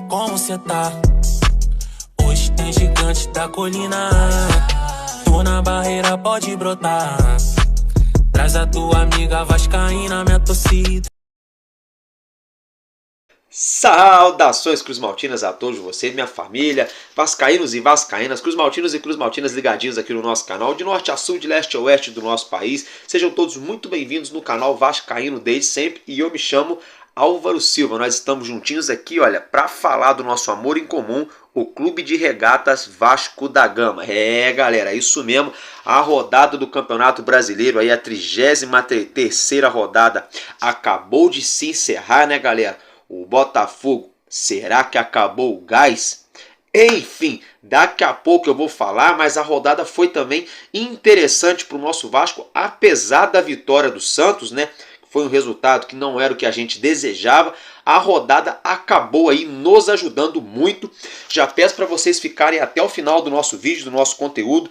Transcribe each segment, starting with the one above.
como cê tá? Hoje tem gigante da colina. Tô na barreira, pode brotar. Traz a tua amiga vascaína, minha torcida. Saudações cruzmaltinas a todos vocês, minha família, vascaínos e vascaínas, cruzmaltinos e cruzmaltinas ligadinhos aqui no nosso canal, de norte a sul, de leste a oeste do nosso país. Sejam todos muito bem-vindos no canal Vascaíno desde sempre, e eu me chamo Álvaro Silva. Nós estamos juntinhos aqui, olha, para falar do nosso amor em comum, o Clube de Regatas Vasco da Gama. É, galera, isso mesmo, a rodada do Campeonato Brasileiro, aí a 33ª rodada acabou de se encerrar, né, galera? O Botafogo, será que acabou o gás? Enfim, daqui a pouco eu vou falar, mas a rodada foi também interessante para o nosso Vasco, apesar da vitória do Santos, né? Foi um resultado que não era o que a gente desejava. A rodada acabou aí nos ajudando muito. Já peço para vocês ficarem até o final do nosso vídeo, do nosso conteúdo.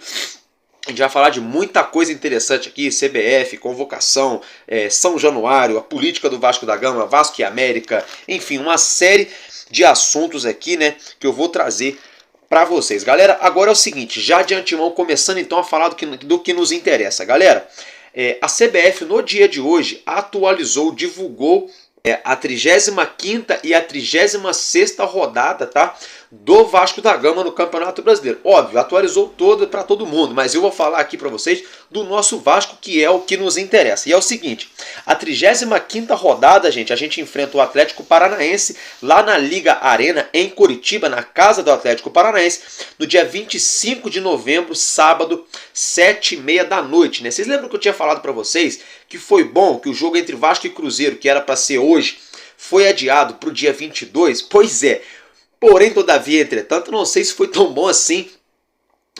A gente vai falar de muita coisa interessante aqui, CBF, convocação, São Januário, a política do Vasco da Gama, Vasco e América, enfim, uma série de assuntos aqui, né, que eu vou trazer para vocês. Galera, agora é o seguinte, já de antemão, começando então a falar do que nos interessa. Galera, a CBF no dia de hoje atualizou, divulgou a 35ª e a 36ª rodada, tá, do Vasco da Gama no Campeonato Brasileiro. Óbvio, atualizou todo para todo mundo, mas eu vou falar aqui para vocês do nosso Vasco, que é o que nos interessa. E é o seguinte, a 35ª rodada, gente, a gente enfrenta o Atlético Paranaense lá na Liga Arena, em Curitiba, na casa do Atlético Paranaense, no dia 25 de novembro, sábado, 7h30 da noite, né? Vocês lembram que eu tinha falado para vocês que foi bom que o jogo entre Vasco e Cruzeiro, que era para ser hoje, foi adiado para o dia 22? Pois é. Porém, todavia, entretanto, não sei se foi tão bom assim,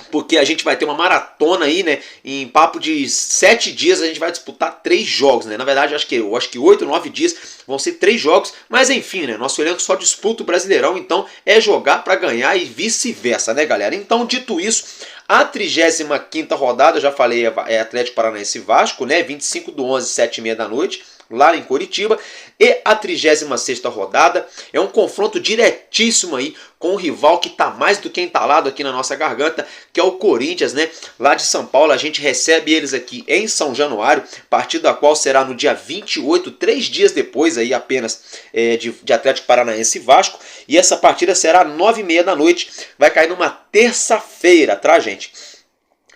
porque a gente vai ter uma maratona aí, né? Em papo de 7 dias a gente vai disputar 3 jogos, né? Na verdade, eu acho que 8 ou 9 dias vão ser 3 jogos, mas enfim, né? Nosso elenco só disputa o Brasileirão, então é jogar para ganhar e vice-versa, né, galera? Então, dito isso, a 35ª rodada, já falei, é Atlético Paranaense e Vasco, né? 25/11, 7h30 da noite, lá em Curitiba. E a 36ª rodada é um confronto diretíssimo aí com o rival que está mais do que entalado aqui na nossa garganta, que é o Corinthians, né? Lá de São Paulo. A gente recebe eles aqui em São Januário, partida a qual será no dia 28, 3 dias depois aí apenas de Atlético Paranaense e Vasco. E essa partida será 9h30 da noite, vai cair numa terça-feira, tá, gente?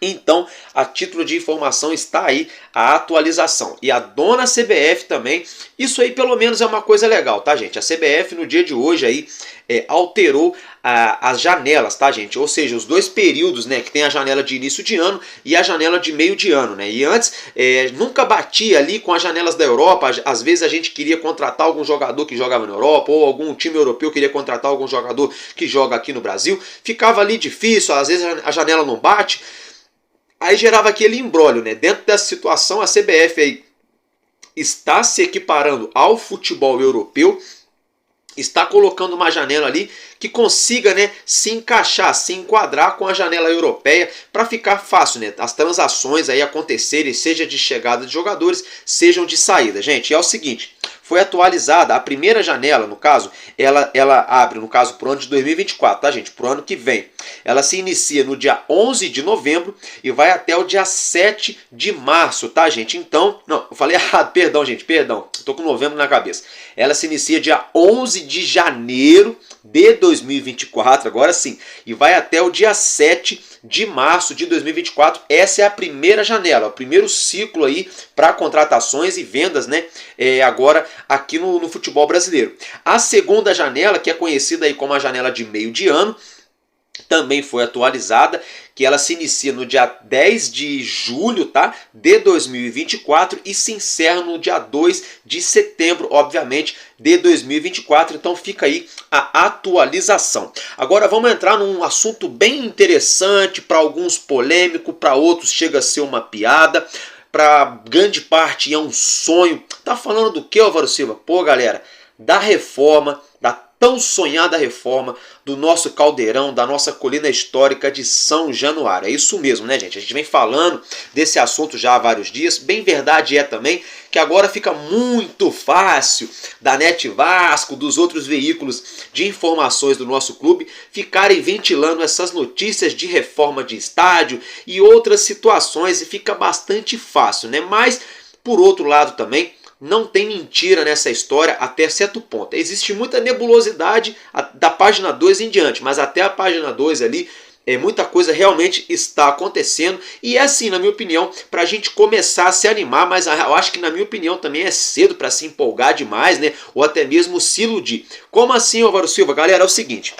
Então, a título de informação está aí a atualização. E a dona CBF também, isso aí pelo menos é uma coisa legal, tá, gente? A CBF no dia de hoje aí alterou as janelas, tá, gente? Ou seja, os dois períodos, né, que tem a janela de início de ano e a janela de meio de ano, né? E antes nunca batia ali com as janelas da Europa. Às vezes a gente queria contratar algum jogador que jogava na Europa, ou algum time europeu queria contratar algum jogador que joga aqui no Brasil. Ficava ali difícil, às vezes a janela não bate. Aí gerava aquele imbróglio, né? Dentro dessa situação, a CBF aí está se equiparando ao futebol europeu, está colocando uma janela ali que consiga, né, se encaixar, se enquadrar com a janela europeia para ficar fácil, né, as transações aí acontecerem, seja de chegada de jogadores, sejam de saída. Gente, é o seguinte, foi atualizada a primeira janela, no caso, ela abre, no caso, para o ano de 2024, tá, gente? Para o ano que vem. Ela se inicia no dia 11 de novembro e vai até o dia 7 de março, tá, gente? Então, não, eu falei errado, perdão, gente, perdão. Estou com novembro na cabeça. Ela se inicia dia 11 de janeiro de 2024, agora sim, e vai até o dia 7 de março de 2024. Essa é a primeira janela, o primeiro ciclo aí para contratações e vendas, né? Agora aqui no futebol brasileiro. A segunda janela, que é conhecida aí como a janela de meio de ano, também foi atualizada, que ela se inicia no dia 10 de julho, tá, de 2024 e se encerra no dia 2 de setembro, obviamente, de 2024. Então fica aí a atualização. Agora vamos entrar num assunto bem interessante, para alguns polêmico, para outros chega a ser uma piada, para grande parte é um sonho. Tá falando do que, Álvaro Silva? Pô, galera, da reforma, da tão sonhada reforma do nosso caldeirão, da nossa colina histórica de São Januário. É isso mesmo, né, gente? A gente vem falando desse assunto já há vários dias. Bem verdade é também que agora fica muito fácil da NET Vasco, dos outros veículos de informações do nosso clube, ficarem ventilando essas notícias de reforma de estádio e outras situações, e fica bastante fácil, né? Mas, por outro lado também, não tem mentira nessa história até certo ponto. Existe muita nebulosidade da página 2 em diante, mas até a página 2 ali, muita coisa realmente está acontecendo. E é assim, na minha opinião, para a gente começar a se animar, mas eu acho que, na minha opinião, também é cedo para se empolgar demais, né? Ou até mesmo se iludir. Como assim, Álvaro Silva? Galera, é o seguinte.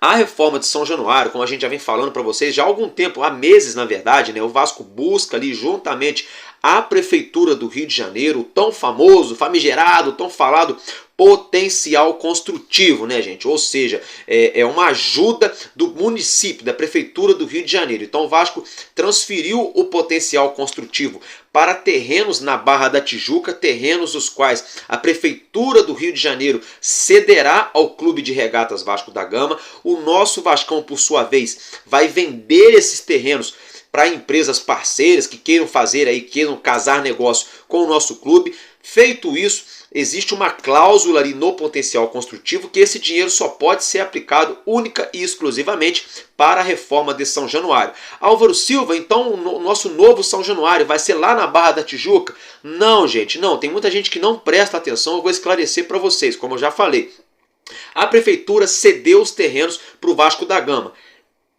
A reforma de São Januário, como a gente já vem falando para vocês já há algum tempo, há meses na verdade, né, o Vasco busca ali juntamente à Prefeitura do Rio de Janeiro, o tão famoso, famigerado, tão falado potencial construtivo, né, gente? Ou seja, é uma ajuda do município, da Prefeitura do Rio de Janeiro. Então o Vasco transferiu o potencial construtivo para terrenos na Barra da Tijuca, terrenos os quais a Prefeitura do Rio de Janeiro cederá ao Clube de Regatas Vasco da Gama. O nosso Vascão, por sua vez, vai vender esses terrenos para empresas parceiras que queiram fazer aí, queiram casar negócio com o nosso clube. Feito isso, existe uma cláusula ali no potencial construtivo que esse dinheiro só pode ser aplicado única e exclusivamente para a reforma de São Januário. Álvaro Silva, então o nosso novo São Januário vai ser lá na Barra da Tijuca? Não, gente, não. Tem muita gente que não presta atenção, eu vou esclarecer para vocês, como eu já falei. A Prefeitura cedeu os terrenos para o Vasco da Gama.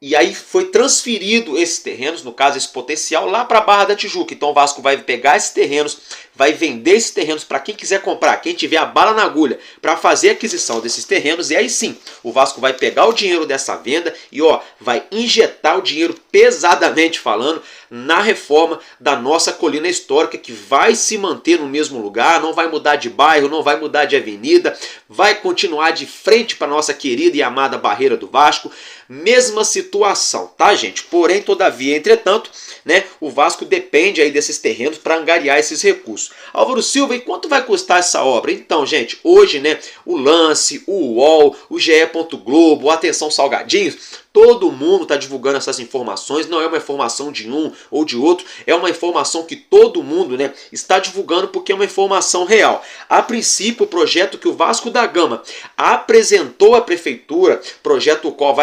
E aí foi transferido esses terrenos, no caso esse potencial, lá para a Barra da Tijuca. Então o Vasco vai pegar esses terrenos, vai vender esses terrenos para quem quiser comprar, quem tiver a bala na agulha para fazer a aquisição desses terrenos. E aí sim, o Vasco vai pegar o dinheiro dessa venda e vai injetar o dinheiro, pesadamente falando, na reforma da nossa colina histórica, que vai se manter no mesmo lugar, não vai mudar de bairro, não vai mudar de avenida, vai continuar de frente para a nossa querida e amada Barreira do Vasco. Mesma situação, tá, gente? Porém, todavia, entretanto, né, o Vasco depende aí desses terrenos para angariar esses recursos. Álvaro Silva, e quanto vai custar essa obra? Então, gente, hoje, né, o Lance, o UOL, o GE. Globo, Atenção Salgadinhos, todo mundo está divulgando essas informações. Não é uma informação de um ou de outro, é uma informação que todo mundo, né, está divulgando porque é uma informação real. A princípio, o projeto que o Vasco da Gama apresentou à Prefeitura, projeto o qual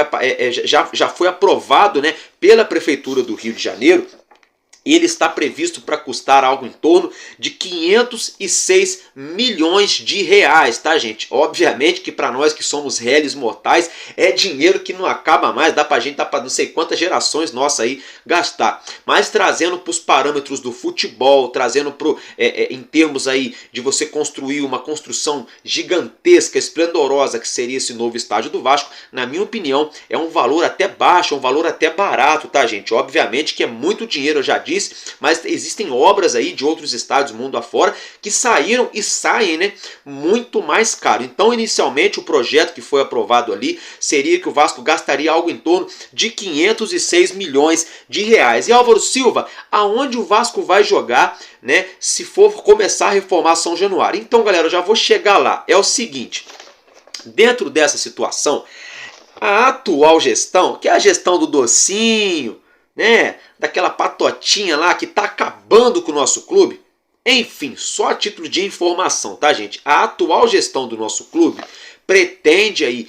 já foi aprovado, né, pela Prefeitura do Rio de Janeiro, ele está previsto para custar algo em torno de 506 milhões de reais, tá, gente? Obviamente que para nós que somos réis mortais é dinheiro que não acaba mais, dá para a gente, dá para não sei quantas gerações nossa aí gastar. Mas trazendo para os parâmetros do futebol, trazendo em termos aí de você construir uma construção gigantesca, esplendorosa que seria esse novo estádio do Vasco, na minha opinião é um valor até baixo, um valor até barato, tá, gente? Obviamente que é muito dinheiro, eu já disse, mas existem obras aí de outros estádios mundo afora que saíram e saem, né, muito mais caro. Então, inicialmente, o projeto que foi aprovado ali seria que o Vasco gastaria algo em torno de 506 milhões de reais. E Álvaro Silva, aonde o Vasco vai jogar, né, se for começar a reformar São Januário? Então, galera, eu já vou chegar lá. É o seguinte, dentro dessa situação, a atual gestão, que é a gestão do docinho, né, daquela patotinha lá que está acabando com o nosso clube. Enfim, só a título de informação, tá, gente? A atual gestão do nosso clube pretende aí,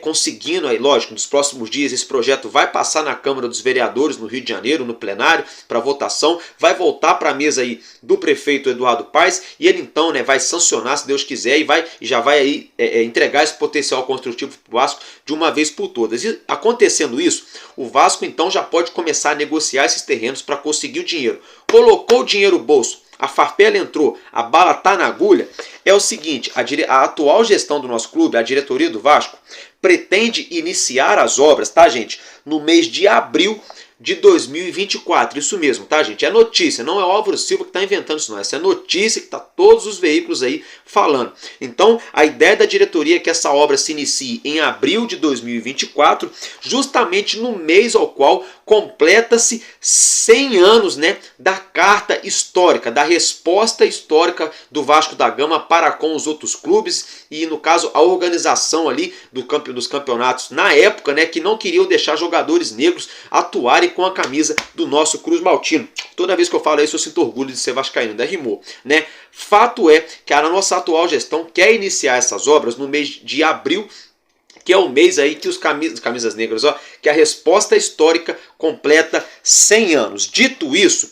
conseguindo aí, lógico, nos próximos dias esse projeto vai passar na Câmara dos Vereadores no Rio de Janeiro, no plenário, para votação, vai voltar para a mesa aí do prefeito Eduardo Paes e ele então, né, vai sancionar, se Deus quiser, e já vai aí entregar esse potencial construtivo para o Vasco de uma vez por todas. E acontecendo isso, o Vasco então já pode começar a negociar esses terrenos para conseguir o dinheiro. Colocou o dinheiro no bolso, a farpela entrou, a bala tá na agulha. É o seguinte, a atual gestão do nosso clube, a diretoria do Vasco, pretende iniciar as obras, tá, gente, no mês de abril de 2024. Isso mesmo, tá, gente? É notícia, não é o Álvaro Silva que está inventando isso, não. Essa é notícia que está todos os veículos aí falando. Então, a ideia da diretoria é que essa obra se inicie em abril de 2024, justamente no mês ao qual completa-se 100 anos, né, da carta histórica, da resposta histórica do Vasco da Gama para com os outros clubes e, no caso, a organização ali dos campeonatos na época, né, que não queriam deixar jogadores negros atuarem com a camisa do nosso Cruz Maltino. Toda vez que eu falo isso, eu sinto orgulho de ser vascaíno, ainda rimou, né? Fato é que a nossa atual gestão quer iniciar essas obras no mês de abril, que é o mês aí que os camisas negras, ó, que a resposta histórica completa 100 anos. Dito isso,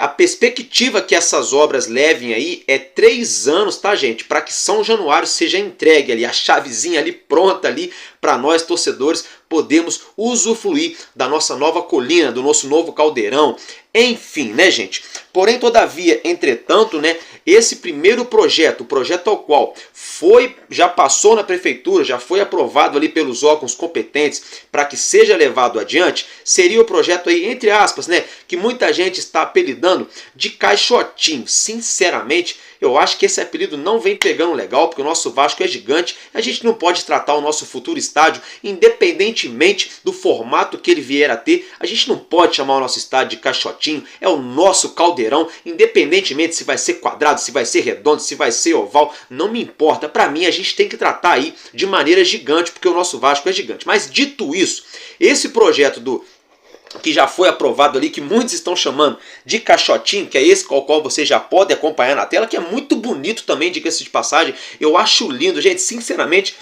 a perspectiva que essas obras levem aí é 3 anos, tá, gente? Para que São Januário seja entregue ali, a chavezinha ali pronta ali para nós torcedores podemos usufruir da nossa nova colina, do nosso novo caldeirão, enfim, né, gente? Porém, todavia, entretanto, né, esse primeiro projeto, o projeto ao qual já passou na prefeitura, já foi aprovado ali pelos órgãos competentes para que seja levado adiante, seria o projeto aí, entre aspas, né, que muita gente está apelidando de caixotinho. Sinceramente, eu acho que esse apelido não vem pegando legal, porque o nosso Vasco é gigante, a gente não pode tratar o nosso futuro estádio, independentemente do formato que ele vier a ter, a gente não pode chamar o nosso estádio de caixotinho, é o nosso caldeirão, independentemente se vai ser quadrado, se vai ser redondo, se vai ser oval, não me importa, para mim a gente tem que tratar aí de maneira gigante, porque o nosso Vasco é gigante. Mas dito isso, esse projeto que já foi aprovado ali, que muitos estão chamando de caixotinho, que é esse com o qual você já pode acompanhar na tela, que é muito bonito também, diga-se de passagem, eu acho lindo, gente, sinceramente.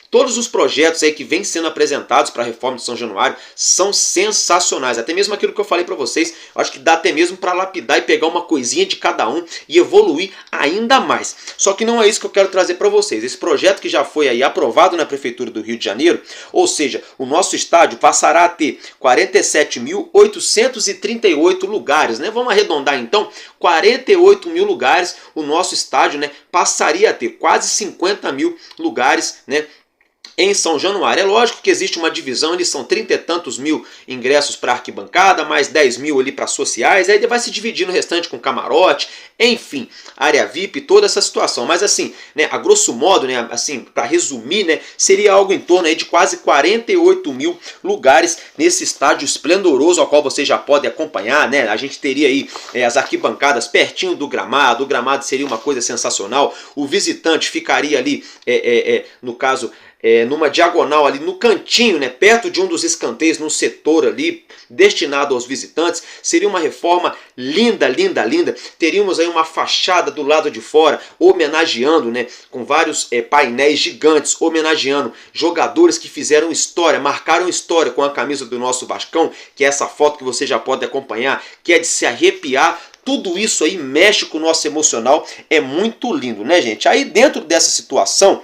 Todos os projetos aí que vêm sendo apresentados para a reforma de São Januário são sensacionais. Até mesmo aquilo que eu falei para vocês, acho que dá até mesmo para lapidar e pegar uma coisinha de cada um e evoluir ainda mais. Só que não é isso que eu quero trazer para vocês. Esse projeto que já foi aí aprovado na Prefeitura do Rio de Janeiro, ou seja, o nosso estádio passará a ter 47.838 lugares, né? Vamos arredondar então, 48 mil lugares, o nosso estádio, né, passaria a ter quase 50 mil lugares, né, em São Januário. É lógico que existe uma divisão, eles são 30 e tantos mil ingressos para arquibancada, mais 10 mil ali para sociais, aí vai se dividir no restante com camarote, enfim, área VIP, toda essa situação. Mas assim, né, a grosso modo, né, assim, para resumir, né, seria algo em torno aí de quase 48 mil lugares nesse estádio esplendoroso, ao qual você já pode acompanhar, né? A gente teria aí as arquibancadas pertinho do gramado, o gramado seria uma coisa sensacional, o visitante ficaria ali, no caso, numa diagonal ali no cantinho, né, perto de um dos escanteios, num setor ali destinado aos visitantes. Seria uma reforma linda, linda, linda. Teríamos aí uma fachada do lado de fora homenageando, né, com vários painéis gigantes, homenageando jogadores que fizeram história, marcaram história com a camisa do nosso Vascão, que é essa foto que você já pode acompanhar, que é de se arrepiar. Tudo isso aí mexe com o nosso emocional, é muito lindo, né, gente? Aí dentro dessa situação,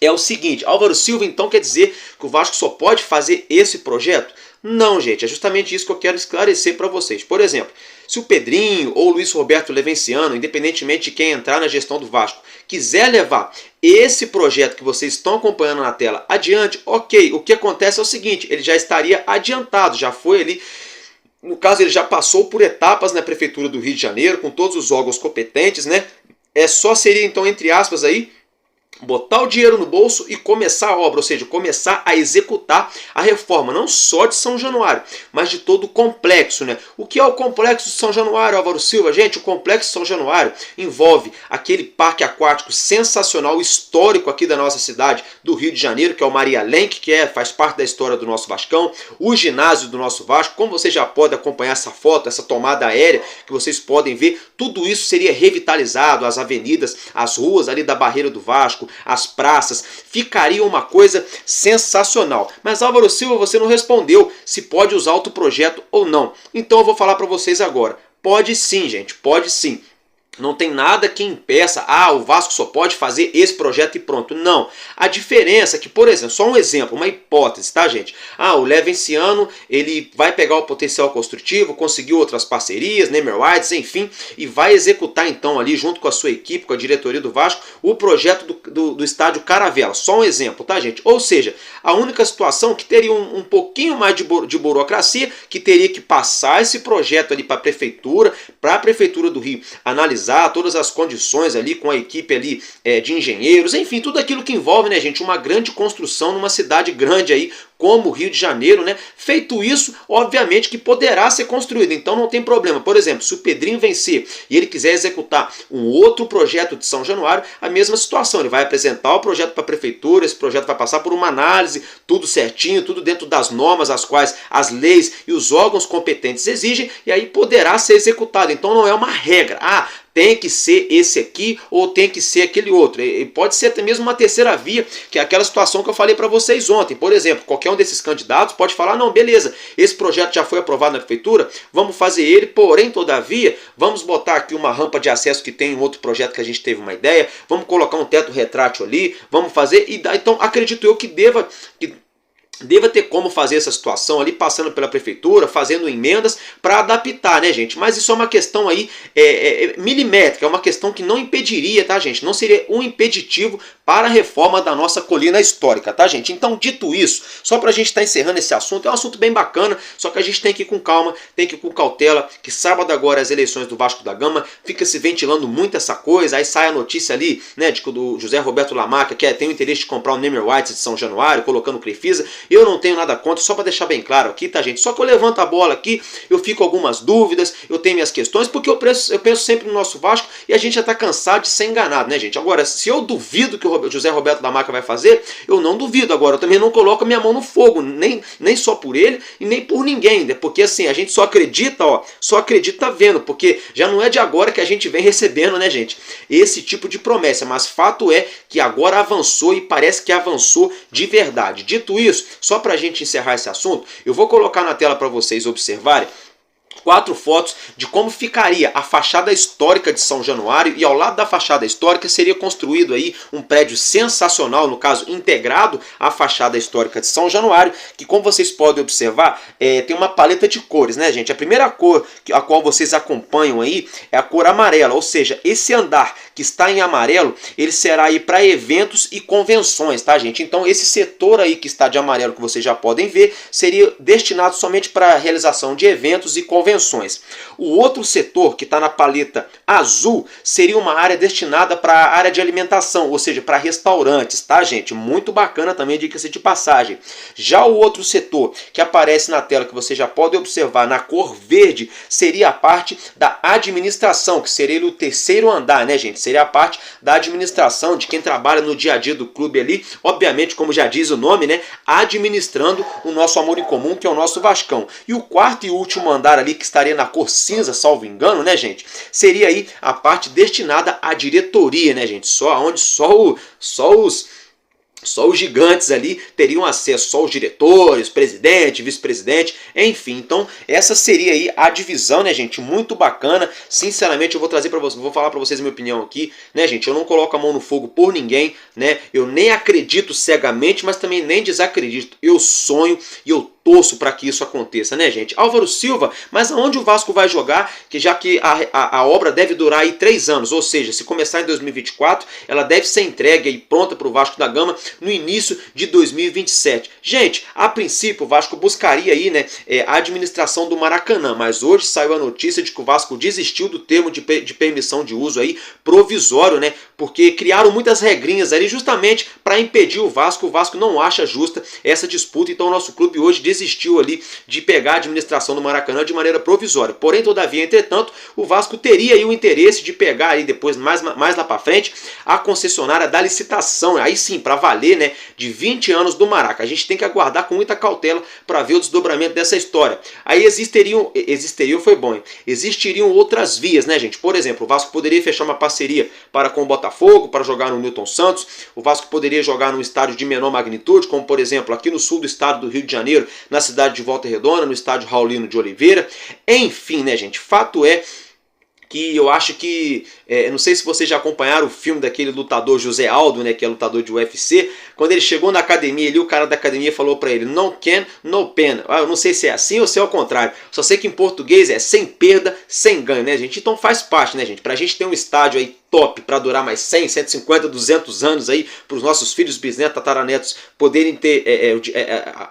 é o seguinte, Álvaro Silva então quer dizer que o Vasco só pode fazer esse projeto? Não, gente, é justamente isso que eu quero esclarecer para vocês. Por exemplo, se o Pedrinho ou o Luiz Roberto Levenciano, independentemente de quem entrar na gestão do Vasco, quiser levar esse projeto que vocês estão acompanhando na tela adiante, ok, o que acontece é o seguinte, ele já estaria adiantado, já foi ali. No caso, ele já passou por etapas na Prefeitura do Rio de Janeiro, com todos os órgãos competentes, né? Só seria então, entre aspas, aí, botar o dinheiro no bolso e começar a obra, ou seja, começar a executar a reforma, não só de São Januário, mas de todo o complexo, né? O que é o complexo de São Januário, Álvaro Silva? Gente, o complexo de São Januário envolve aquele parque aquático sensacional, histórico aqui da nossa cidade, do Rio de Janeiro, que é o Maria Lenk, que faz parte da história do nosso Vascão, o ginásio do nosso Vasco, como você já pode acompanhar essa foto, essa tomada aérea, que vocês podem ver, tudo isso seria revitalizado, as avenidas, as ruas ali da Barreira do Vasco, as praças, ficaria uma coisa sensacional. Mas Álvaro Silva, você não respondeu se pode usar outro projeto ou não. Então eu vou falar para vocês agora. Pode sim, gente, pode sim. Não tem nada que impeça, o Vasco só pode fazer esse projeto e pronto. Não. A diferença é que, por exemplo, só um exemplo, uma hipótese, tá, gente? O Levenciano, ele vai pegar o potencial construtivo, conseguiu outras parcerias, Neymar Whites, enfim, e vai executar então ali, junto com a sua equipe, com a diretoria do Vasco, o projeto do estádio Caravela. Só um exemplo, tá, gente? Ou seja, a única situação que teria um pouquinho mais de burocracia, que teria que passar esse projeto ali para a Prefeitura do Rio analisar todas as condições ali com a equipe ali de engenheiros, enfim, tudo aquilo que envolve, né, gente, uma grande construção numa cidade grande aí, como o Rio de Janeiro, né? Feito isso, obviamente que poderá ser construído, então não tem problema. Por exemplo, se o Pedrinho vencer e ele quiser executar um outro projeto de São Januário, a mesma situação, ele vai apresentar o projeto para a prefeitura, esse projeto vai passar por uma análise, tudo certinho, tudo dentro das normas as quais as leis e os órgãos competentes exigem, e aí poderá ser executado. Então não é uma regra, tem que ser esse aqui ou tem que ser aquele outro. E pode ser até mesmo uma terceira via, que é aquela situação que eu falei para vocês ontem. Por exemplo, qualquer um desses candidatos pode falar, não, beleza, esse projeto já foi aprovado na prefeitura, vamos fazer ele, porém, todavia, vamos botar aqui uma rampa de acesso que tem um outro projeto que a gente teve uma ideia, vamos colocar um teto retrátil ali, vamos fazer, então acredito eu que deva ter como fazer essa situação ali, passando pela prefeitura, fazendo emendas para adaptar, né, gente? Mas isso é uma questão aí milimétrica, é uma questão que não impediria, tá, gente? Não seria um impeditivo para a reforma da nossa colina histórica, tá, gente? Então, dito isso, só para a gente estar encerrando esse assunto, é um assunto bem bacana, só que a gente tem que ir com calma, tem que ir com cautela, que sábado agora as eleições do Vasco da Gama, fica se ventilando muito essa coisa, aí sai a notícia ali, né, de que o José Roberto Lamarca tem o interesse de comprar o Neymar Whites de São Januário, colocando o Crefisa. Eu não tenho nada contra, só para deixar bem claro aqui, tá, gente? Só que eu levanto a bola aqui, eu fico com algumas dúvidas, eu tenho minhas questões, porque eu penso sempre no nosso Vasco e a gente já tá cansado de ser enganado, né, gente? Agora, se eu duvido que o José Roberto Lamarca vai fazer, eu não duvido. Agora, eu também não coloco a minha mão no fogo, nem só por ele e nem por ninguém, né? Porque assim, a gente só acredita vendo, porque já não é de agora que a gente vem recebendo, né, gente, esse tipo de promessa, mas fato é que agora avançou e parece que avançou de verdade. Dito isso, só para a gente encerrar esse assunto, eu vou colocar na tela para vocês observarem 4 fotos de como ficaria a fachada histórica de São Januário, e ao lado da fachada histórica seria construído aí um prédio sensacional, no caso integrado à fachada histórica de São Januário, que, como vocês podem observar, tem uma paleta de cores, né, gente? A primeira cor a qual vocês acompanham aí é a cor amarela, ou seja, esse andar que está em amarelo, ele será aí para eventos e convenções, tá, gente? Então esse setor aí que está de amarelo, que vocês já podem ver, seria destinado somente para a realização de eventos e convenções. O outro setor, que está na paleta azul, seria uma área destinada para a área de alimentação, ou seja, para restaurantes, tá, gente? Muito bacana também, diga-se de passagem. Já o outro setor, que aparece na tela, que você já pode observar na cor verde, seria a parte da administração, que seria o terceiro andar, né, gente? Seria a parte da administração, de quem trabalha no dia a dia do clube ali, obviamente, como já diz o nome, né, administrando o nosso amor em comum, que é o nosso Vascão. E o quarto e último andar ali, que estaria na cor cinza, salvo engano, né, gente? Seria aí a parte destinada à diretoria, né, gente? Onde só os gigantes ali teriam acesso, só os diretores, presidente, vice-presidente, enfim. Então essa seria aí a divisão, né, gente? Muito bacana. Sinceramente, eu vou trazer para vocês, vou falar para vocês a minha opinião aqui, né, gente? Eu não coloco a mão no fogo por ninguém, né? Eu nem acredito cegamente, mas também nem desacredito. Eu sonho e eu torço para que isso aconteça, né, gente? Álvaro Silva, mas aonde o Vasco vai jogar? Já que a obra deve durar aí 3 anos, ou seja, se começar em 2024, ela deve ser entregue e pronta para o Vasco da Gama no início de 2027. Gente, a princípio o Vasco buscaria aí, né, a administração do Maracanã, mas hoje saiu a notícia de que o Vasco desistiu do termo de permissão de uso aí provisório, né, porque criaram muitas regrinhas ali justamente para impedir o Vasco não acha justa essa disputa, então o nosso clube hoje desistiu ali de pegar a administração do Maracanã de maneira provisória. Porém, todavia, entretanto, o Vasco teria aí o interesse de pegar aí depois, mais lá para frente, a concessionária da licitação, aí sim, para valer, né, de 20 anos do Maraca. A gente tem que aguardar com muita cautela para ver o desdobramento dessa história. Aí existiriam outras vias, né, gente? Por exemplo, o Vasco poderia fechar uma parceria para com o Botafogo, para jogar no Newton Santos. O Vasco poderia jogar num estádio de menor magnitude, como por exemplo aqui no sul do estado do Rio de Janeiro, na cidade de Volta Redonda, no estádio Raulino de Oliveira. Enfim, né, gente? Fato é que eu acho que, não sei se vocês já acompanharam o filme daquele lutador José Aldo, né, que é lutador de UFC, quando ele chegou na academia ali, o cara da academia falou pra ele, no can, no pen. Eu não sei se é assim ou se é ao contrário, só sei que em português é sem perda, sem ganho, né, gente? Então faz parte, né, gente? Pra gente ter um estádio aí top para durar mais 100, 150, 200 anos aí, para os nossos filhos, bisnetos, tataranetos poderem ter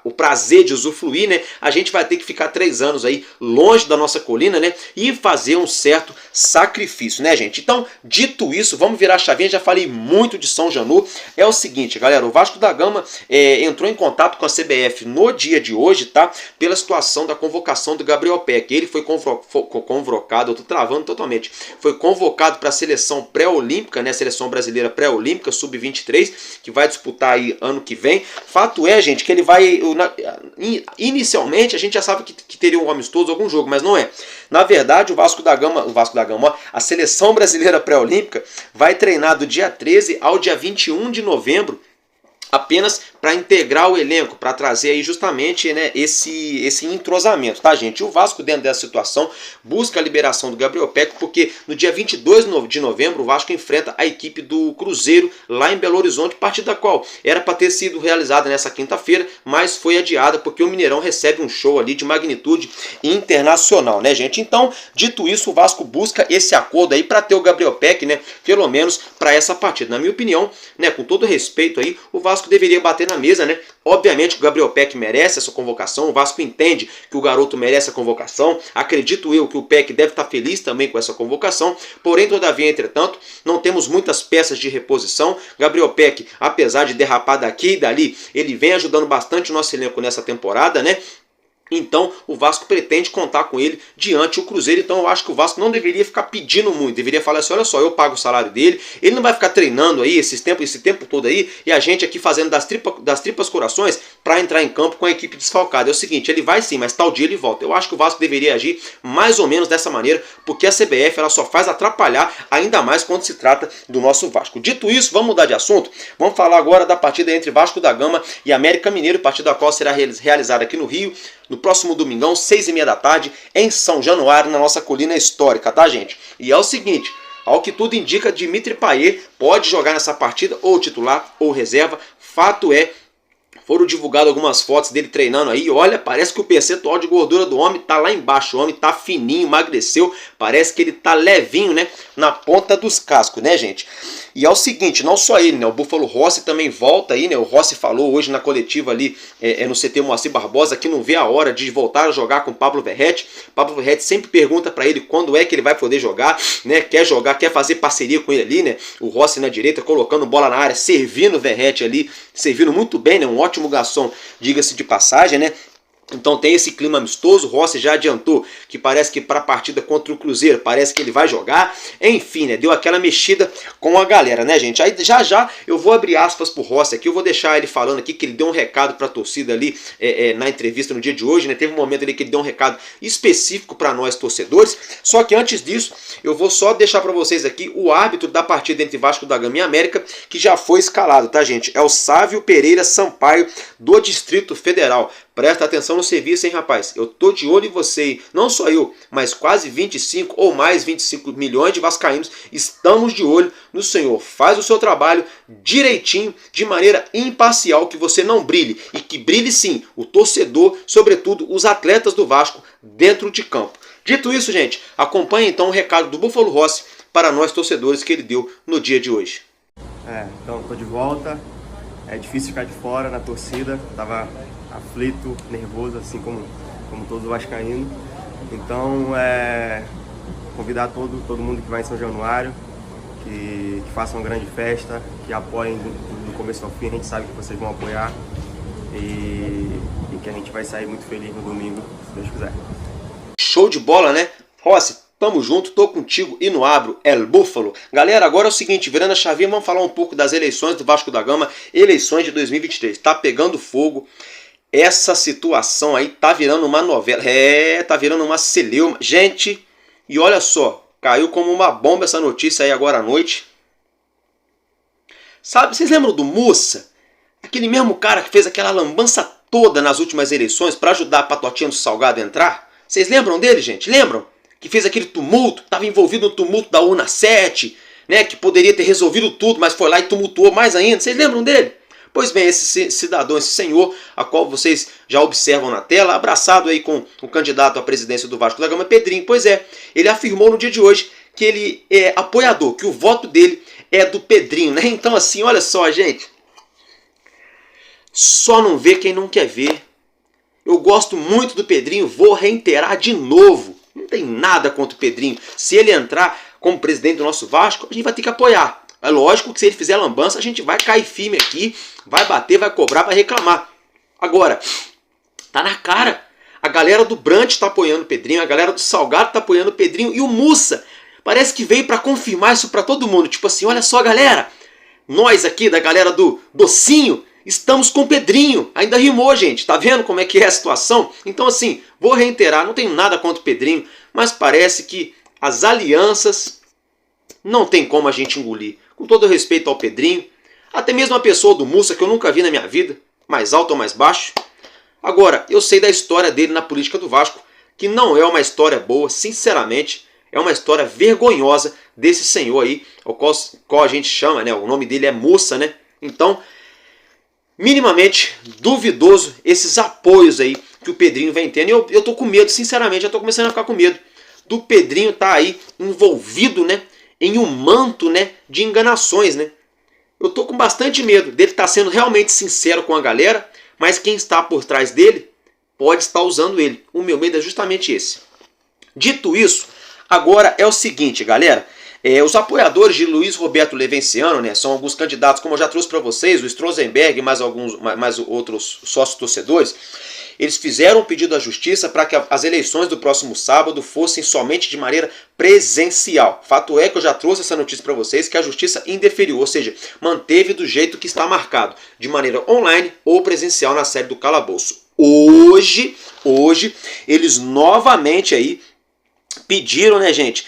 o prazer de usufruir, né? A gente vai ter que ficar 3 anos aí longe da nossa colina, né? E fazer um certo sacrifício, né, gente? Então, dito isso, vamos virar a chavinha. Já falei muito de São Januário. É o seguinte, galera, o Vasco da Gama entrou em contato com a CBF no dia de hoje, tá? Pela situação da convocação do Gabriel Peck. Ele foi convocado, eu tô travando totalmente, foi convocado para a seleção pré-olímpica, né, seleção brasileira pré-olímpica, sub-23, que vai disputar aí ano que vem. Fato é, gente, que ele vai, inicialmente a gente já sabe que teria um amistoso, algum jogo, mas não é. Na verdade, o Vasco da Gama, a seleção brasileira pré-olímpica vai treinar do dia 13 ao dia 21 de novembro, apenas para integrar o elenco, para trazer aí justamente, né, esse entrosamento, tá, gente? O Vasco, dentro dessa situação, busca a liberação do Gabriel Peck, porque no dia 22 de novembro o Vasco enfrenta a equipe do Cruzeiro lá em Belo Horizonte, partida da qual era para ter sido realizada nessa quinta-feira, mas foi adiada porque o Mineirão recebe um show ali de magnitude internacional, né, gente? Então, dito isso, o Vasco busca esse acordo aí para ter o Gabriel Peck, né, pelo menos para essa partida. Na minha opinião, né, com todo respeito aí, o Vasco deveria bater na mesa, né? Obviamente que o Gabriel Peck merece essa convocação, o Vasco entende que o garoto merece a convocação, acredito eu que o Peck deve estar feliz também com essa convocação, porém, todavia, entretanto, não temos muitas peças de reposição. Gabriel Peck, apesar de derrapar daqui e dali, ele vem ajudando bastante o nosso elenco nessa temporada, né? Então o Vasco pretende contar com ele diante o Cruzeiro. Então eu acho que o Vasco não deveria ficar pedindo muito, deveria falar assim, olha só, eu pago o salário dele, ele não vai ficar treinando aí esse tempo todo aí, e a gente aqui fazendo das tripas corações para entrar em campo com a equipe desfalcada. É o seguinte, ele vai sim, mas tal dia ele volta. Eu acho que o Vasco deveria agir mais ou menos dessa maneira, porque a CBF ela só faz atrapalhar ainda mais quando se trata do nosso Vasco. Dito isso, vamos mudar de assunto, vamos falar agora da partida entre Vasco da Gama e América Mineiro, partida a qual será realizada aqui no Rio, no próximo domingão, 6h30 da tarde, em São Januário, na nossa colina histórica, tá, gente? E é o seguinte, ao que tudo indica, Dimitri Payet pode jogar nessa partida, ou titular, ou reserva. Fato é, foram divulgadas algumas fotos dele treinando aí. Olha, parece que o percentual de gordura do homem tá lá embaixo. O homem tá fininho, emagreceu. Parece que ele tá levinho, né? Na ponta dos cascos, né, gente? E é o seguinte, não só ele, né? O Búfalo Rossi também volta aí, né? O Rossi falou hoje na coletiva ali no CT Moacir Barbosa que não vê a hora de voltar a jogar com o Pablo Verratti. Pablo Verratti sempre pergunta para ele quando é que ele vai poder jogar, né? Quer jogar, quer fazer parceria com ele ali, né? O Rossi na direita, colocando bola na área, servindo o Verratti ali, servindo muito bem, né? Um ótimo garçom, diga-se de passagem, né? Então tem esse clima amistoso. O Rossi já adiantou que parece que para a partida contra o Cruzeiro parece que ele vai jogar. Enfim, né, deu aquela mexida com a galera, né, gente? Aí já eu vou abrir aspas pro Rossi aqui. Eu vou deixar ele falando aqui que ele deu um recado para a torcida ali na entrevista no dia de hoje, né? Teve um momento ali que ele deu um recado específico para nós torcedores. Só que antes disso, eu vou só deixar para vocês aqui o árbitro da partida entre Vasco da Gama e América, que já foi escalado, tá, gente? É o Sávio Pereira Sampaio, do Distrito Federal. Presta atenção no serviço, hein, rapaz? Eu tô de olho em você, hein? Não só eu, mas quase 25 ou mais 25 milhões de vascaínos estamos de olho no senhor. Faz o seu trabalho direitinho, de maneira imparcial, que você não brilhe. E que brilhe sim o torcedor, sobretudo os atletas do Vasco dentro de campo. Dito isso, gente, acompanhe então o recado do Búfalo Rossi para nós torcedores que ele deu no dia de hoje. Então tô de volta. É difícil ficar de fora na torcida. Tava aflito, nervoso, assim como todo vascaíno. Então, convidar todo mundo que vai em São Januário, que façam uma grande festa, que apoiem do começo ao fim. A gente sabe que vocês vão apoiar e que a gente vai sair muito feliz no domingo, se Deus quiser. Show de bola, né? Rossi, tamo junto, tô contigo e no abro, El Búfalo. Galera, agora é o seguinte, virando a chavinha, vamos falar um pouco das eleições do Vasco da Gama, eleições de 2023. Tá pegando fogo. Essa situação aí tá virando uma novela, tá virando uma celeuma. Gente, e olha só, caiu como uma bomba essa notícia aí agora à noite. Sabe, vocês lembram do Mussa? Aquele mesmo cara que fez aquela lambança toda nas últimas eleições para ajudar a Patotinha do Salgado a entrar? Vocês lembram dele, gente? Lembram? que fez aquele tumulto, estava envolvido no tumulto da Urna 7, né, que poderia ter resolvido tudo, mas foi lá e tumultuou mais ainda. Vocês lembram dele? Pois bem, esse cidadão, esse senhor, a qual vocês já observam na tela, abraçado aí com o candidato à presidência do Vasco da Gama, Pedrinho, pois é, ele afirmou no dia de hoje que ele é apoiador, que o voto dele é do Pedrinho, né? Então assim, olha só, gente, só não vê quem não quer ver. Eu gosto muito do Pedrinho, vou reiterar de novo, não tem nada contra o Pedrinho. Se ele entrar como presidente do nosso Vasco, a gente vai ter que apoiar. É lógico que se ele fizer lambança, a gente vai cair firme aqui, vai bater, vai cobrar, vai reclamar. Agora, tá na cara. A galera do Brant está apoiando o Pedrinho, a galera do Salgado está apoiando o Pedrinho e o Mussa parece que veio para confirmar isso para todo mundo. Tipo assim, olha só, galera, nós aqui da galera do Docinho estamos com o Pedrinho. Ainda rimou, gente. Tá vendo como é que é a situação? Então assim, vou reiterar, não tenho nada contra o Pedrinho, mas parece que as alianças não tem como a gente engolir. Com todo respeito ao Pedrinho, até mesmo a pessoa do Mussa, que eu nunca vi na minha vida, mais alto ou mais baixo. Agora, eu sei da história dele na política do Vasco, que não é uma história boa, sinceramente, é uma história vergonhosa desse senhor aí, o qual a gente chama, né? O nome dele é Mussa, né? Então, minimamente duvidoso esses apoios aí que o Pedrinho vem tendo. E eu tô com medo, sinceramente, eu tô começando a ficar com medo do Pedrinho tá aí envolvido, né, em um manto, né, de enganações, né. Eu tô com bastante medo dele estar sendo realmente sincero com a galera, mas quem está por trás dele pode estar usando ele. O meu medo é justamente esse. Dito isso, agora é o seguinte, galera. Os apoiadores de Luiz Roberto Levenciano, né, são alguns candidatos, como eu já trouxe para vocês, o Strozenberg e mais outros sócios torcedores. Eles fizeram um pedido à justiça para que as eleições do próximo sábado fossem somente de maneira presencial. Fato é que eu já trouxe essa notícia para vocês que a justiça indeferiu, ou seja, manteve do jeito que está marcado, de maneira online ou presencial na sede do calabouço. Hoje eles novamente aí pediram, né, gente?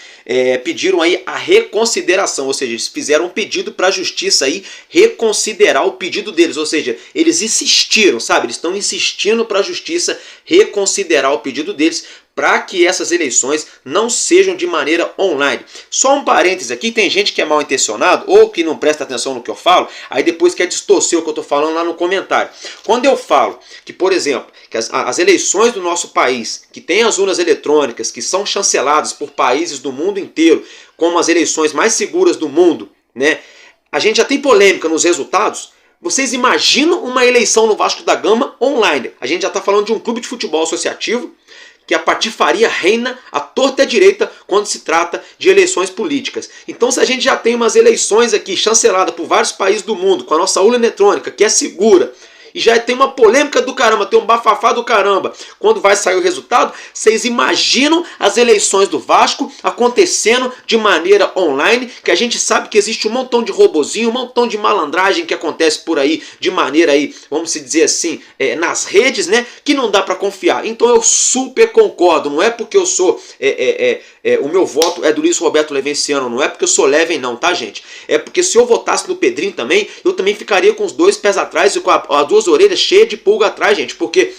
Pediram aí a reconsideração, ou seja, eles fizeram um pedido para a justiça aí reconsiderar o pedido deles, ou seja, eles insistiram, sabe? Eles estão insistindo para a justiça reconsiderar o pedido deles para que essas eleições não sejam de maneira online. Só um parênteses aqui, tem gente que é mal intencionado ou que não presta atenção no que eu falo, aí depois quer distorcer o que eu estou falando lá no comentário. Quando eu falo que, por exemplo, que as eleições do nosso país, que tem as urnas eletrônicas, que são chanceladas por países do mundo inteiro, como as eleições mais seguras do mundo, né? A gente já tem polêmica nos resultados. Vocês imaginam uma eleição no Vasco da Gama online? A gente já está falando de um clube de futebol associativo, que a patifaria reina à torta e à direita quando se trata de eleições políticas. Então, se a gente já tem umas eleições aqui chanceladas por vários países do mundo, com a nossa urna eletrônica, que é segura, e já tem uma polêmica do caramba, tem um bafafá do caramba, quando vai sair o resultado, vocês imaginam as eleições do Vasco acontecendo de maneira online, que a gente sabe que existe um montão de robozinho, um montão de malandragem que acontece por aí, de maneira aí, vamos dizer assim, nas redes, né, que não dá para confiar. Então eu super concordo, não é porque eu sou, o meu voto é do Luiz Roberto Levenciano, não é porque eu sou Leven não, tá, gente? É porque se eu votasse no Pedrinho também, eu também ficaria com os dois pés atrás e com as duas orelhas cheias de pulga atrás, gente, porque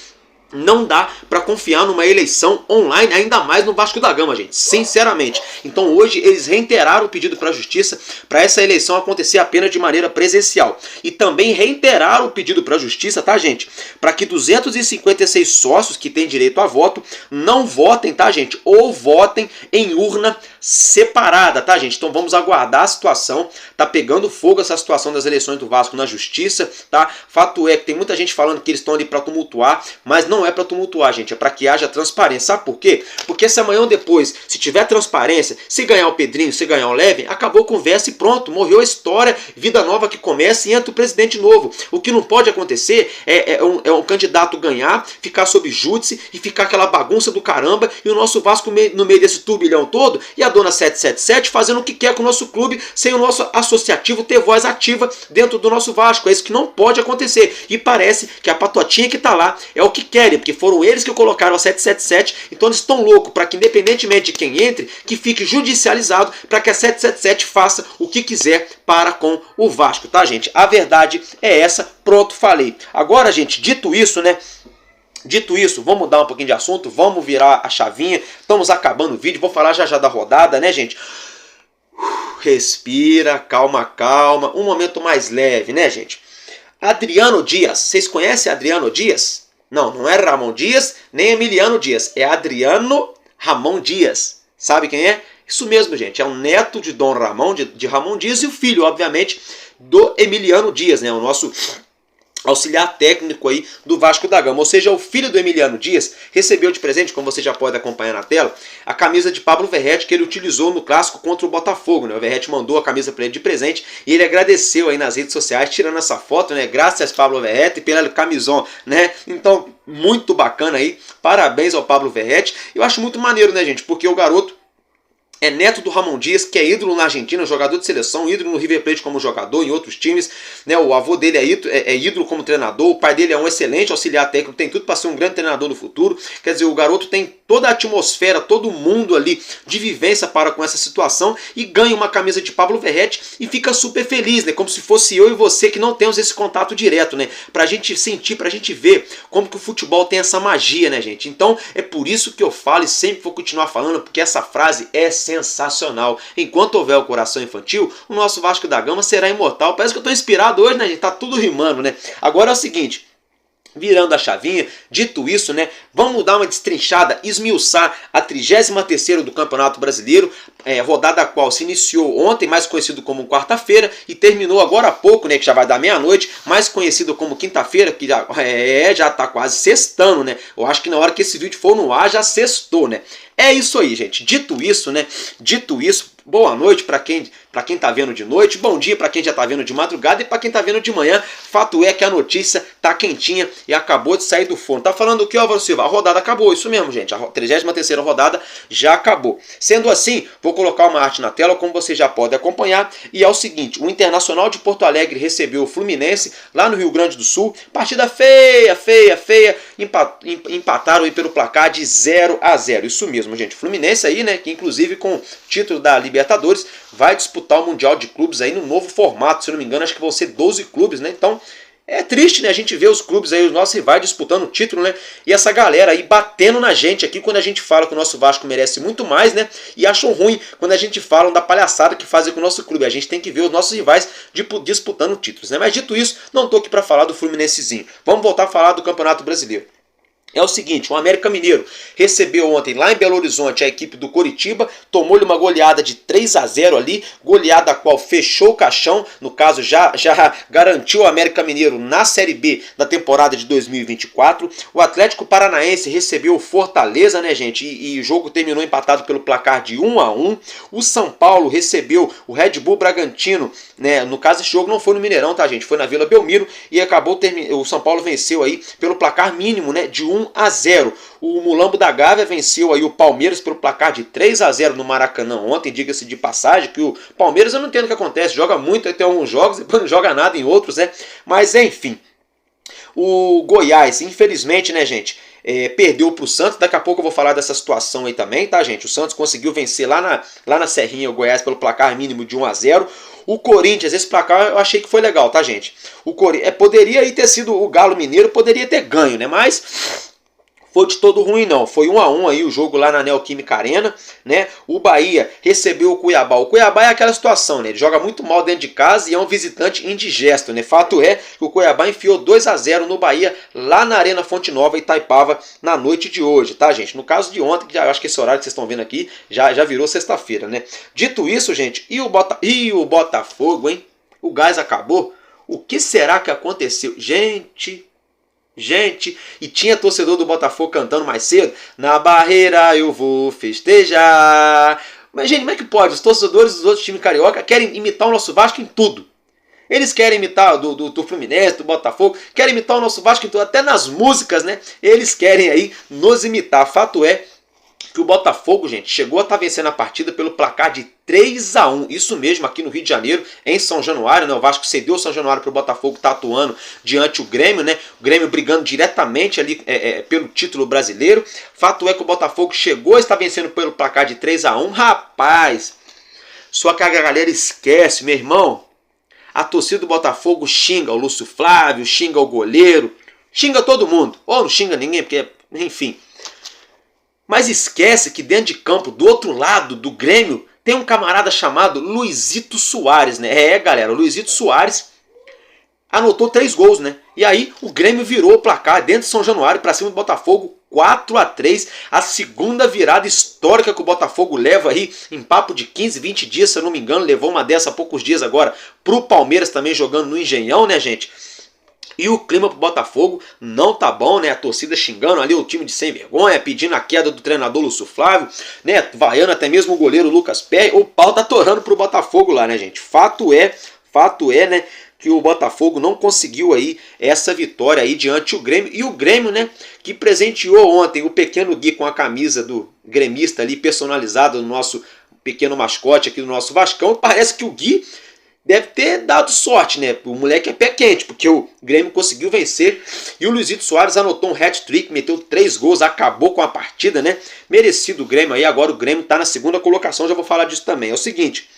não dá para confiar numa eleição online, ainda mais no Vasco da Gama, gente, sinceramente. Então hoje eles reiteraram o pedido para a justiça para essa eleição acontecer apenas de maneira presencial. E também reiteraram o pedido para a justiça, tá, gente? Para que 256 sócios que têm direito a voto não votem, tá, gente? Ou votem em urna separada, tá, gente? Então vamos aguardar a situação. Tá pegando fogo essa situação das eleições do Vasco na justiça, tá? Fato é que tem muita gente falando que eles estão ali para tumultuar, mas não é para tumultuar, gente, é para que haja transparência. Sabe por quê? Porque se amanhã ou depois, se tiver transparência, se ganhar o Pedrinho, se ganhar o Leven, acabou a conversa e pronto, morreu a história, vida nova que começa e entra o presidente novo. O que não pode acontecer é um candidato ganhar, ficar sob júdice e ficar aquela bagunça do caramba e o nosso Vasco no meio desse turbilhão todo e a dona 777 fazendo o que quer com o nosso clube sem o nosso associativo ter voz ativa dentro do nosso Vasco. É isso que não pode acontecer. E parece que a patotinha que está lá é o que querem, porque foram eles que colocaram a 777, então eles estão loucos para que, independentemente de quem entre, que fique judicializado para que a 777 faça o que quiser para com o Vasco, tá, gente? A verdade é essa, pronto, falei. Agora, gente, dito isso, né, Dito isso, vamos mudar um pouquinho de assunto, vamos virar a chavinha, estamos acabando o vídeo, vou falar já da rodada, né, gente? Respira, calma, calma, um momento mais leve, né, gente? Adriano Dias, vocês conhecem Adriano Dias? Não, não é Ramon Dias, nem Emiliano Dias, é Adriano Ramon Dias. Sabe quem é? Isso mesmo, gente, é o neto de Dom Ramon, de Ramon Dias, e o filho, obviamente, do Emiliano Dias, né, o nosso auxiliar técnico aí do Vasco da Gama. Ou seja, o filho do Emiliano Dias recebeu de presente, como você já pode acompanhar na tela, a camisa de Pablo Verratti que ele utilizou no clássico contra o Botafogo, né? O Verratti mandou a camisa para ele de presente e ele agradeceu aí nas redes sociais, tirando essa foto, né? Graças Pablo Verratti pela camisão, né? Então, muito bacana aí. Parabéns ao Pablo Verratti. Eu acho muito maneiro, né, gente? Porque o garoto é neto do Ramon Dias, que é ídolo na Argentina, jogador de seleção, ídolo no River Plate como jogador, em outros times, né? O avô dele é ídolo como treinador, o pai dele é um excelente auxiliar técnico, tem tudo para ser um grande treinador no futuro. Quer dizer, o garoto tem toda a atmosfera, todo o mundo ali de vivência para com essa situação e ganha uma camisa de Pablo Verratti e fica super feliz, né? Como se fosse eu e você que não temos esse contato direto, né? Pra gente sentir, pra gente ver como que o futebol tem essa magia, né, gente? Então, é por isso que eu falo e sempre vou continuar falando, porque essa frase é sensacional. Enquanto houver o coração infantil, o nosso Vasco da Gama será imortal. Parece que eu tô inspirado hoje, né, gente? Tá tudo rimando, né? Agora é o seguinte, virando a chavinha, dito isso, né, vamos dar uma destrinchada, esmiuçar a 33ª do Campeonato Brasileiro, rodada a qual se iniciou ontem, mais conhecido como quarta-feira, e terminou agora há pouco, né, que já vai dar meia-noite, mais conhecido como quinta-feira, que já tá quase sextando, né? Eu acho que na hora que esse vídeo for no ar, já sextou, né? É isso aí, gente. Dito isso, né? Dito isso, boa noite para quem tá vendo de noite, bom dia para quem já tá vendo de madrugada e para quem tá vendo de manhã. Fato é que a notícia tá quentinha e acabou de sair do forno. Tá falando o que, Álvaro Silva? A rodada acabou, isso mesmo, gente. A 33ª rodada já acabou. Sendo assim, vou colocar uma arte na tela, como você já pode acompanhar. E é o seguinte, o Internacional de Porto Alegre recebeu o Fluminense lá no Rio Grande do Sul. Partida feia. Empataram aí pelo placar de 0-0. Isso mesmo, gente. Fluminense aí, né, que inclusive com o título da Libertadores vai disputar o Mundial de Clubes aí no novo formato. Se eu não me engano, acho que vão ser 12 clubes, né? Então, é triste, né? A gente vê os clubes aí, os nossos rivais disputando o título, né? E essa galera aí batendo na gente aqui quando a gente fala que o nosso Vasco merece muito mais, né? E acham ruim quando a gente fala da palhaçada que fazem com o nosso clube. A gente tem que ver os nossos rivais disputando títulos, né? Mas dito isso, não tô aqui para falar do Fluminensezinho. Vamos voltar a falar do Campeonato Brasileiro. É o seguinte, o América Mineiro recebeu ontem lá em Belo Horizonte a equipe do Coritiba, tomou-lhe uma goleada de 3-0 ali, goleada a qual fechou o caixão, no caso já garantiu o América Mineiro na Série B da temporada de 2024. O Atlético Paranaense recebeu o Fortaleza, né, gente, e o jogo terminou empatado pelo placar de 1-1. O São Paulo recebeu o Red Bull Bragantino, né, no caso esse jogo não foi no Mineirão, tá, gente, foi na Vila Belmiro e acabou o São Paulo venceu aí pelo placar mínimo, né, de 1-0. O Mulambo da Gávea venceu aí o Palmeiras pelo placar de 3-0 no Maracanã ontem, diga-se de passagem, que o Palmeiras eu não entendo o que acontece, joga muito, aí tem alguns jogos, depois não joga nada em outros, né? Mas enfim, o Goiás, infelizmente, né, gente, perdeu para o Santos. Daqui a pouco eu vou falar dessa situação aí também, tá, gente? O Santos conseguiu vencer lá na Serrinha o Goiás pelo placar mínimo de 1-0. O Corinthians, esse placar eu achei que foi legal, tá, gente? O Corinthians poderia aí ter sido o Galo Mineiro, poderia ter ganho, né? Mas foi de todo ruim não, foi 1-1 aí o jogo lá na Neoquímica Arena, né? O Bahia recebeu o Cuiabá. O Cuiabá é aquela situação, né? Ele joga muito mal dentro de casa e é um visitante indigesto, né? Fato é que o Cuiabá enfiou 2-0 no Bahia lá na Arena Fonte Nova, Itaipava, na noite de hoje, tá, gente? No caso de ontem, que já acho que esse horário que vocês estão vendo aqui já virou sexta-feira, né? Dito isso, gente, e o Botafogo, hein? O gás acabou? O que será que aconteceu? Gente, e tinha torcedor do Botafogo cantando mais cedo, na barreira eu vou festejar. Mas, gente, como é que pode? Os torcedores dos outros times carioca querem imitar o nosso Vasco em tudo. Eles querem imitar do Fluminense, do Botafogo, querem imitar o nosso Vasco em tudo, até nas músicas, né? Eles querem aí nos imitar. Fato é que o Botafogo, gente, chegou a estar vencendo a partida pelo placar de 3-1. Isso mesmo, aqui no Rio de Janeiro, em São Januário, né? O Vasco cedeu São Januário para o Botafogo, tá atuando diante o Grêmio, né? O Grêmio brigando diretamente ali pelo título brasileiro. Fato é que o Botafogo chegou a estar vencendo pelo placar de 3-1. Rapaz, só que a galera esquece, meu irmão. A torcida do Botafogo xinga o Lúcio Flávio, xinga o goleiro. xinga todo mundo, ou não xinga ninguém, porque, enfim. Mas esquece que dentro de campo, do outro lado do Grêmio, tem um camarada chamado Luizito Soares, né? Galera, o Luizito Soares anotou 3 gols, né? E aí o Grêmio virou o placar dentro de São Januário para cima do Botafogo, 4-3, a segunda virada histórica que o Botafogo leva aí em papo de 15, 20 dias, se eu não me engano, levou uma dessa há poucos dias agora pro Palmeiras também jogando no Engenhão, né, gente? E o clima pro Botafogo não tá bom, né? A torcida xingando ali o time de sem vergonha, pedindo a queda do treinador Lúcio Flávio, né? Vaiando até mesmo o goleiro Lucas Perry. O pau tá torando pro Botafogo lá, né, gente? Fato é, né, que o Botafogo não conseguiu aí essa vitória aí diante do Grêmio. E o Grêmio, né, que presenteou ontem o pequeno Gui com a camisa do gremista ali personalizada no nosso pequeno mascote aqui do nosso Vascão. Parece que o Gui deve ter dado sorte, né? O moleque é pé quente, porque o Grêmio conseguiu vencer. E o Luizito Soares anotou um hat-trick, meteu 3 gols, acabou com a partida, né? Merecido o Grêmio aí. Agora o Grêmio tá na segunda colocação, já vou falar disso também. É o seguinte,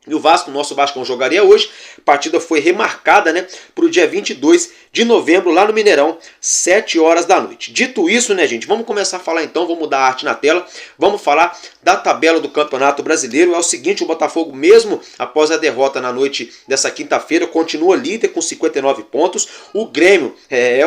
e o Vasco, nosso Vascão, jogaria hoje. A partida foi remarcada, né, para o dia 22 de novembro, lá no Mineirão, 7 horas da noite. Dito isso, né, gente, vamos começar a falar então, vamos mudar a arte na tela, vamos falar da tabela do Campeonato Brasileiro. É o seguinte, o Botafogo, mesmo após a derrota na noite dessa quinta-feira, continua líder com 59 pontos. O Grêmio,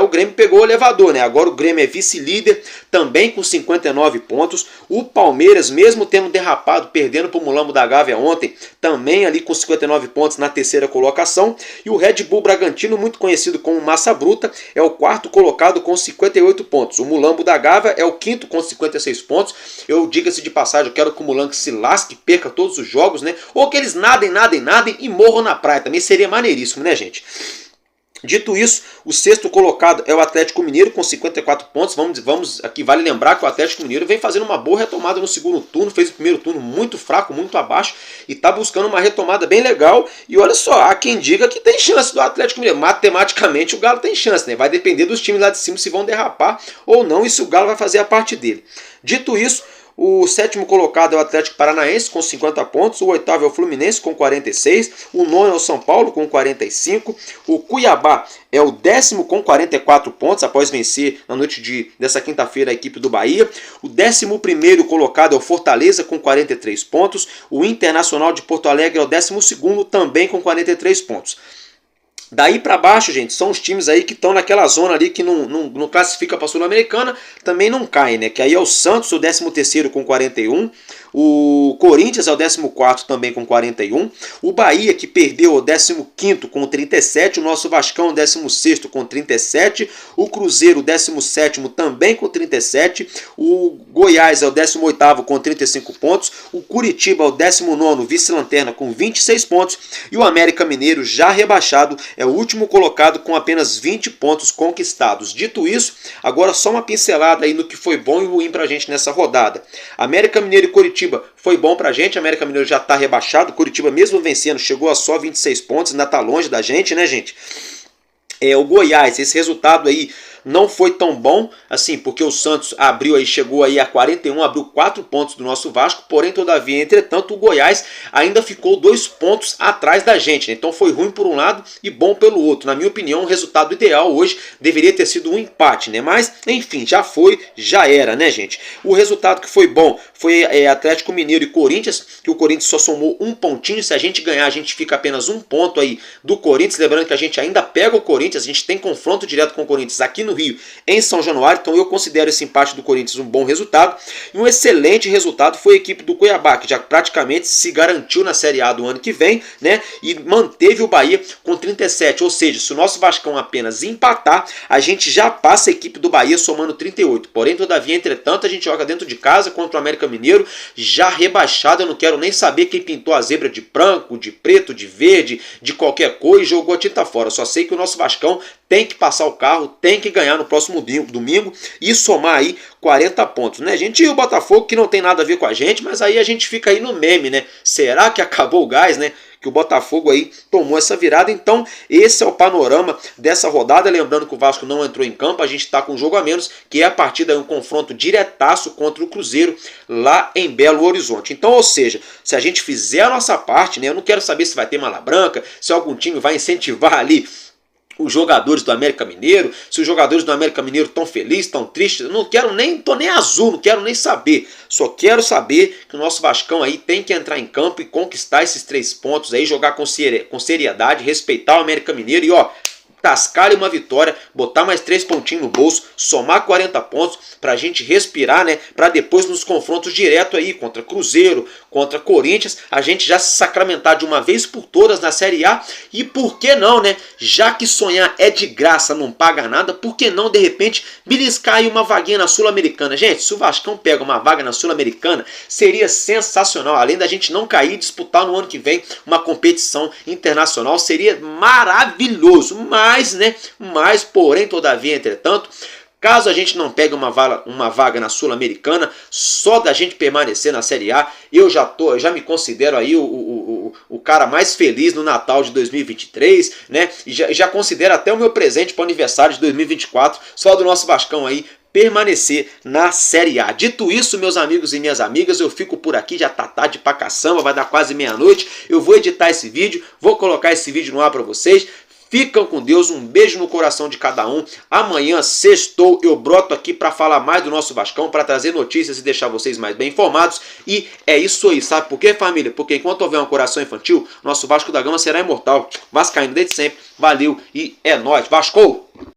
o Grêmio pegou o elevador, né? Agora o Grêmio é vice-líder, também com 59 pontos. O Palmeiras, mesmo tendo derrapado, perdendo para o Mulambo da Gávea ontem, também ali com 59 pontos na terceira colocação. E o Red Bull Bragantino, muito conhecido como Massa Bruta, é o quarto colocado com 58 pontos. O Mulambo da Gávea é o quinto com 56 pontos. Eu, diga-se de passagem, eu quero que o Mulambo se lasque, perca todos os jogos, né? Ou que eles nadem e morram na praia. Também seria maneiríssimo, né, gente? Dito isso, o sexto colocado é o Atlético Mineiro com 54 pontos. Vamos aqui, vale lembrar que o Atlético Mineiro vem fazendo uma boa retomada no segundo turno, fez o primeiro turno muito fraco, muito abaixo, e está buscando uma retomada bem legal. E olha só, há quem diga que tem chance do Atlético Mineiro. Matematicamente o Galo tem chance, né? Vai depender dos times lá de cima se vão derrapar ou não, e se o Galo vai fazer a parte dele. Dito isso, o sétimo colocado é o Atlético Paranaense com 50 pontos, o oitavo é o Fluminense com 46, o nono é o São Paulo com 45, o Cuiabá é o décimo com 44 pontos após vencer na noite dessa quinta-feira a equipe do Bahia, o 11º colocado é o Fortaleza com 43 pontos, o Internacional de Porto Alegre é o 12º também com 43 pontos. Daí para baixo, gente, são os times aí que estão naquela zona ali que não classifica para a Sul-Americana, também não cai, né? Que aí é o Santos, o 13º com 41, o Corinthians é o 14º também com 41, o Bahia, que perdeu, o 15º com 37, o nosso Vascão, o 16º com 37, o Cruzeiro, o 17º também com 37, o Goiás é o 18º com 35 pontos, o Curitiba é o 19º vice-lanterna com 26 pontos, e o América Mineiro, já rebaixado, é o último colocado com apenas 20 pontos conquistados. Dito isso, agora só uma pincelada aí no que foi bom e ruim pra gente nessa rodada. América Mineiro e Curitiba foi bom pra gente, América Mineiro já tá rebaixado, Curitiba mesmo vencendo chegou a só 26 pontos, ainda tá longe da gente, né, gente? O Goiás, esse resultado aí não foi tão bom assim, porque o Santos chegou aí a 41, abriu 4 pontos do nosso Vasco, porém, todavia, entretanto, o Goiás ainda ficou 2 pontos atrás da gente, né? Então foi ruim por um lado e bom pelo outro. Na minha opinião, o resultado ideal hoje deveria ter sido um empate, né? Mas, enfim, já foi, já era, né, gente? O resultado que foi bom foi Atlético Mineiro e Corinthians, que o Corinthians só somou 1 pontinho. Se a gente ganhar, a gente fica apenas 1 ponto aí do Corinthians, lembrando que a gente ainda pega o Corinthians, a gente tem confronto direto com o Corinthians aqui no Rio, em São Januário, então eu considero esse empate do Corinthians um bom resultado. E um excelente resultado foi a equipe do Cuiabá, que já praticamente se garantiu na Série A do ano que vem, né? E manteve o Bahia com 37, ou seja, se o nosso Vascão apenas empatar, a gente já passa a equipe do Bahia somando 38. Porém, todavia, entretanto, a gente joga dentro de casa contra o América Mineiro, já rebaixado. Eu não quero nem saber quem pintou a zebra de branco, de preto, de verde, de qualquer cor e jogou a tinta fora. Só sei que o nosso Vascão tem que passar o carro, tem que ganhar no próximo domingo e somar aí 40 pontos, né, gente? E o Botafogo, que não tem nada a ver com a gente, mas aí a gente fica aí no meme, né? Será que acabou o gás, né? Que o Botafogo aí tomou essa virada. Então esse é o panorama dessa rodada, lembrando que o Vasco não entrou em campo, a gente está com um jogo a menos, que é a partida, um confronto diretaço contra o Cruzeiro lá em Belo Horizonte. Então, ou seja, se a gente fizer a nossa parte, né, eu não quero saber se vai ter mala branca, se algum time vai incentivar ali os jogadores do América Mineiro, se os jogadores do América Mineiro estão felizes, estão tristes, não quero nem, tô nem azul, não quero nem saber. Só quero saber que o nosso Vascão aí tem que entrar em campo e conquistar esses 3 pontos aí, jogar com seriedade, respeitar o América Mineiro e ó, tascar-lhe uma vitória, botar mais 3 pontinhos no bolso, somar 40 pontos pra gente respirar, né? Pra depois nos confrontos direto aí contra Cruzeiro, contra Corinthians, a gente já se sacramentar de uma vez por todas na Série A. E por que não, né? Já que sonhar é de graça, não paga nada, por que não de repente beliscar aí uma vaguinha na Sul-Americana? Gente, se o Vascão pega uma vaga na Sul-Americana, seria sensacional. Além da gente não cair e disputar no ano que vem uma competição internacional, seria maravilhoso. Mas, porém, todavia, entretanto, caso a gente não pegue uma vaga na Sul-Americana, só da gente permanecer na Série A, eu já me considero aí o cara mais feliz no Natal de 2023, né? E já considero até o meu presente para o aniversário de 2024, só do nosso Vascão aí permanecer na Série A. Dito isso, meus amigos e minhas amigas, eu fico por aqui, já tá tarde pra caçamba, vai dar quase meia-noite. Eu vou editar esse vídeo, vou colocar esse vídeo no ar para vocês. Ficam com Deus, um beijo no coração de cada um. Amanhã, sextou, eu broto aqui para falar mais do nosso Vascão, para trazer notícias e deixar vocês mais bem informados. E é isso aí, sabe por quê, família? Porque enquanto houver um coração infantil, nosso Vasco da Gama será imortal. Vascaíno desde sempre, valeu e é nóis. Vasco!